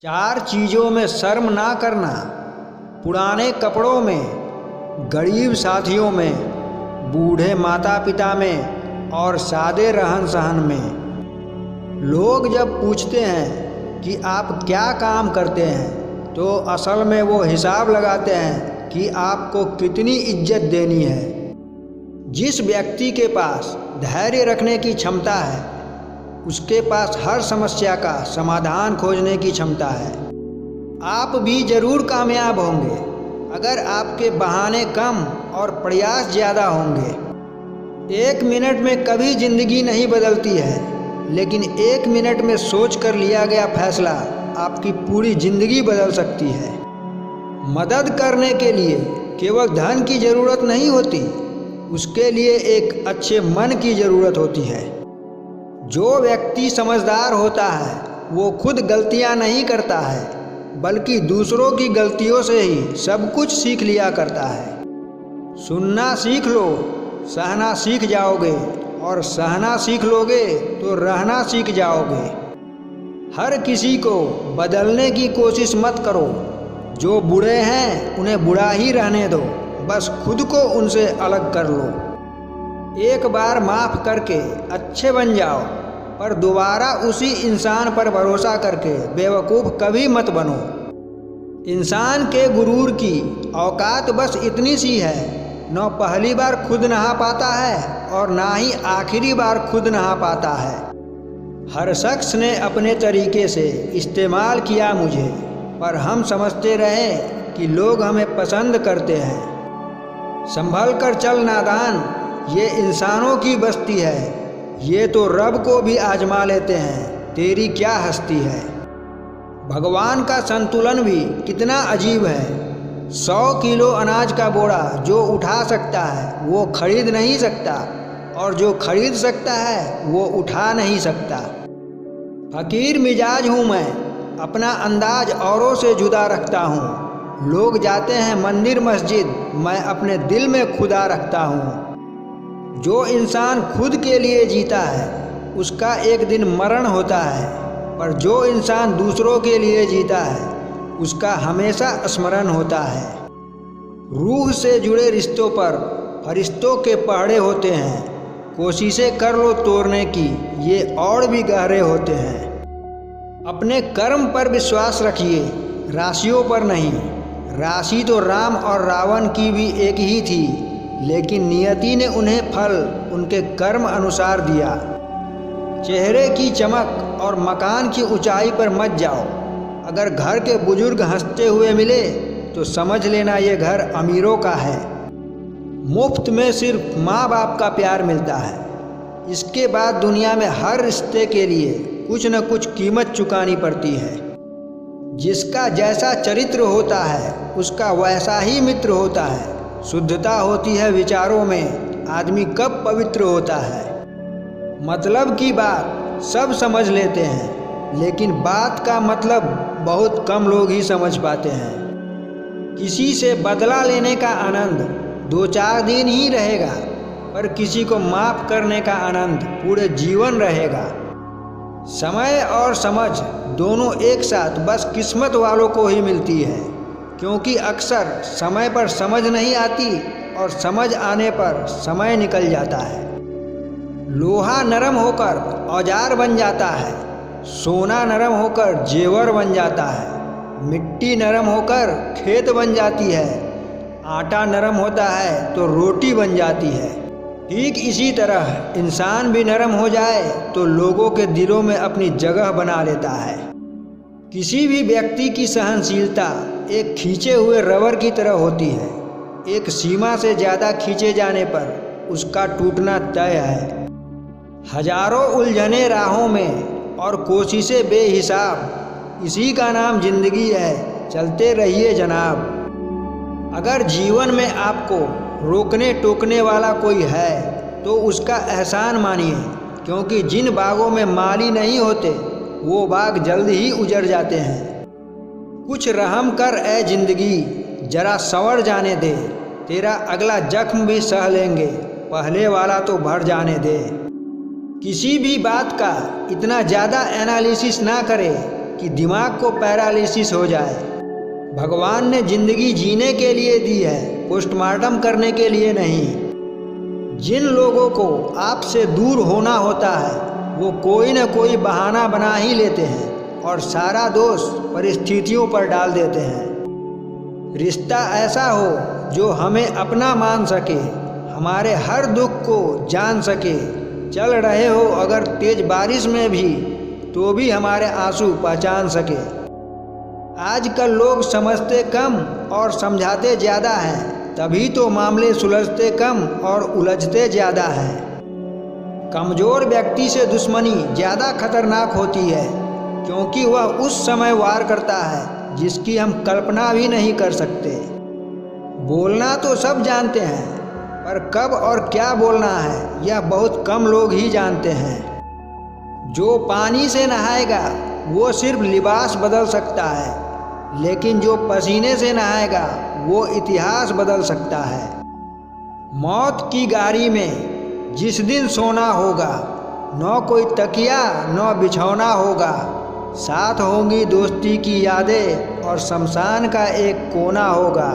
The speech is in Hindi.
चार चीज़ों में शर्म ना करना। पुराने कपड़ों में, गरीब साथियों में, बूढ़े माता पिता में और सादे रहन सहन में। लोग जब पूछते हैं कि आप क्या काम करते हैं तो असल में वो हिसाब लगाते हैं कि आपको कितनी इज्जत देनी है। जिस व्यक्ति के पास धैर्य रखने की क्षमता है उसके पास हर समस्या का समाधान खोजने की क्षमता है। आप भी जरूर कामयाब होंगे अगर आपके बहाने कम और प्रयास ज़्यादा होंगे। 1 मिनट में कभी ज़िंदगी नहीं बदलती है, लेकिन 1 मिनट में सोच कर लिया गया फैसला आपकी पूरी ज़िंदगी बदल सकती है। मदद करने के लिए केवल धन की ज़रूरत नहीं होती, उसके लिए एक अच्छे मन की ज़रूरत होती है। जो व्यक्ति समझदार होता है वो खुद गलतियां नहीं करता है, बल्कि दूसरों की गलतियों से ही सब कुछ सीख लिया करता है। सुनना सीख लो, सहना सीख जाओगे, और सहना सीख लोगे तो रहना सीख जाओगे। हर किसी को बदलने की कोशिश मत करो। जो बूढ़े हैं उन्हें बूढ़ा ही रहने दो, बस खुद को उनसे अलग कर लो। एक बार माफ़ करके अच्छे बन जाओ, पर दोबारा उसी इंसान पर भरोसा करके बेवकूफ़ कभी मत बनो। इंसान के गुरूर की औकात बस इतनी सी है, न पहली बार खुद नहा पाता है और ना ही आखिरी बार खुद नहा पाता है। हर शख्स ने अपने तरीके से इस्तेमाल किया मुझे, पर हम समझते रहे कि लोग हमें पसंद करते हैं। संभल कर चल नादान, ये इंसानों की बस्ती है। ये तो रब को भी आजमा लेते हैं, तेरी क्या हस्ती है। भगवान का संतुलन भी कितना अजीब है। 100 किलो अनाज का बोरा जो उठा सकता है वो खरीद नहीं सकता, और जो खरीद सकता है वो उठा नहीं सकता। फकीर मिजाज हूँ मैं, अपना अंदाज औरों से जुदा रखता हूँ। लोग जाते हैं मंदिर मस्जिद, मैं अपने दिल में खुदा रखता हूँ। जो इंसान खुद के लिए जीता है उसका एक दिन मरण होता है, पर जो इंसान दूसरों के लिए जीता है उसका हमेशा स्मरण होता है। रूह से जुड़े रिश्तों पर फरिश्तों के पहरे होते हैं, कोशिशें कर लो तोड़ने की, ये और भी गहरे होते हैं। अपने कर्म पर विश्वास रखिए, राशियों पर नहीं। राशि तो राम और रावण की भी एक ही थी, लेकिन नियति ने उन्हें फल उनके कर्म अनुसार दिया। चेहरे की चमक और मकान की ऊंचाई पर मत जाओ। अगर घर के बुजुर्ग हंसते हुए मिले तो समझ लेना ये घर अमीरों का है। मुफ्त में सिर्फ माँ बाप का प्यार मिलता है, इसके बाद दुनिया में हर रिश्ते के लिए कुछ न कुछ कीमत चुकानी पड़ती है। जिसका जैसा चरित्र होता है उसका वैसा ही मित्र होता है। शुद्धता होती है विचारों में, आदमी कब पवित्र होता है। मतलब की बात सब समझ लेते हैं, लेकिन बात का मतलब बहुत कम लोग ही समझ पाते हैं। किसी से बदला लेने का आनंद 2-4 दिन ही रहेगा, पर किसी को माफ़ करने का आनंद पूरे जीवन रहेगा। समय और समझ दोनों एक साथ बस किस्मत वालों को ही मिलती है, क्योंकि अक्सर समय पर समझ नहीं आती और समझ आने पर समय निकल जाता है। लोहा नरम होकर औजार बन जाता है, सोना नरम होकर जेवर बन जाता है, मिट्टी नरम होकर खेत बन जाती है, आटा नरम होता है तो रोटी बन जाती है। ठीक इसी तरह इंसान भी नरम हो जाए तो लोगों के दिलों में अपनी जगह बना लेता है। किसी भी व्यक्ति की सहनशीलता एक खींचे हुए रबर की तरह होती है। एक सीमा से ज़्यादा खींचे जाने पर उसका टूटना तय है। हजारों उलझने राहों में और कोशिशें बेहिसाब, इसी का नाम जिंदगी है। चलते रहिए जनाब। अगर जीवन में आपको रोकने टोकने वाला कोई है तो उसका एहसान मानिए, क्योंकि जिन बागों में माली नहीं होते वो बाग जल्द ही उजड़ जाते हैं। कुछ रहम कर ए जिंदगी, जरा संवर जाने दे। तेरा अगला जख्म भी सह लेंगे, पहले वाला तो भर जाने दे। किसी भी बात का इतना ज़्यादा एनालिसिस ना करे कि दिमाग को पैरालिसिस हो जाए। भगवान ने जिंदगी जीने के लिए दी है, पोस्टमार्टम करने के लिए नहीं। जिन लोगों को आपसे दूर होना होता है वो कोई न कोई बहाना बना ही लेते हैं और सारा दोष परिस्थितियों पर डाल देते हैं। रिश्ता ऐसा हो जो हमें अपना मान सके, हमारे हर दुख को जान सके। चल रहे हो अगर तेज बारिश में भी तो भी हमारे आंसू पहचान सके। आजकल लोग समझते कम और समझाते ज़्यादा हैं, तभी तो मामले सुलझते कम और उलझते ज़्यादा हैं। कमज़ोर व्यक्ति से दुश्मनी ज़्यादा खतरनाक होती है, क्योंकि वह उस समय वार करता है जिसकी हम कल्पना भी नहीं कर सकते। बोलना तो सब जानते हैं, पर कब और क्या बोलना है यह बहुत कम लोग ही जानते हैं। जो पानी से नहाएगा वो सिर्फ लिबास बदल सकता है, लेकिन जो पसीने से नहाएगा वो इतिहास बदल सकता है। मौत की गाड़ी में जिस दिन सोना होगा, न कोई तकिया न बिछौना होगा, साथ होंगी दोस्ती की यादें और शमशान का एक कोना होगा।